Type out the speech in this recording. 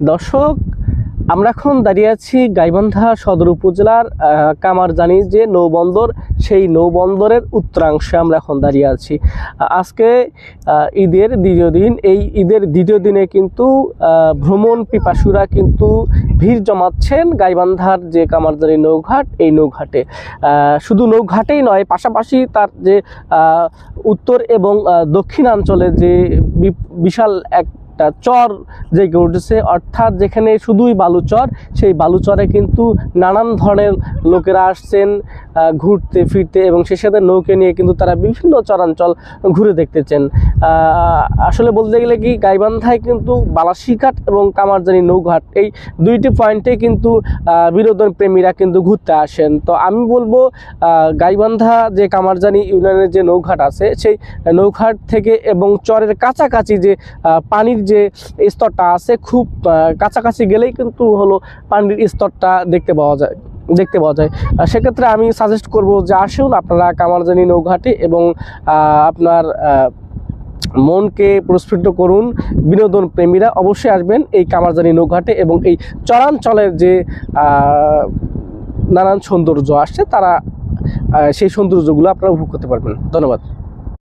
দর্শক, আমরা এখন দাঁড়িয়ে আছি গাইবান্ধা সদর উপজেলার কামারজানি যে নৌবন্দর, সেই নৌবন্দরের উত্তরাংশে আমরা এখন দাঁড়িয়ে আছি। আজকে ঈদের দ্বিতীয় দিন। এই ঈদের দ্বিতীয় দিনে কিন্তু ভ্রমণ পিপাসুরা কিন্তু ভিড় জমাচ্ছেন গাইবান্ধার যে কামারজানি নৌঘাট, এই নৌঘাটে। শুধু নৌঘাটেই নয়, পাশাপাশি তার যে উত্তর এবং দক্ষিণাঞ্চলে যে বিশাল এক চর জেগে উঠেছে, অর্থাৎ যেখানে শুধুই বালুচর, সেই বালুচরে কিন্তু নানান ধরনের লোকেরা আসছেন ঘুরতে ফিরতে, এবং সে সাথে নৌকে নিয়ে কিন্তু তারা বিভিন্ন চরাঞ্চল ঘুরে দেখতেছেন। আসলে বলতে গেলে কি, গাইবান্ধায় কিন্তু বালাসিঘাট এবং কামারজানি নৌঘাট, এই দুইটি পয়েন্টে কিন্তু বিনোদন প্রেমীরা কিন্তু ঘুরতে আসেন। তো আমি বলবো, গাইবান্ধা যে কামারজানি ইউনিয়নের যে নৌঘাট আছে, সেই নৌঘাট থেকে এবং চরের কাছাকাছি যে পানির যে স্তরটা আছে, খুব কাছাকাছি গেলেই কিন্তু হলো পানির স্তরটা দেখতে পাওয়া যায়। সেক্ষেত্রে আমি সাজেস্ট করব যে আসুন আপনারা কামারজানি নৌঘাটে, এবং আপনার মনকে প্রস্ফুটিত করুন। বিনোদন প্রেমীরা অবশ্যই আসবেন এই কামারজানি নৌঘাটে, এবং এই চরাঞ্চলের যে নানান সৌন্দর্য আসছে, তারা সেই সৌন্দর্যগুলো আপনারা উপভোগ করতে পারবেন। ধন্যবাদ।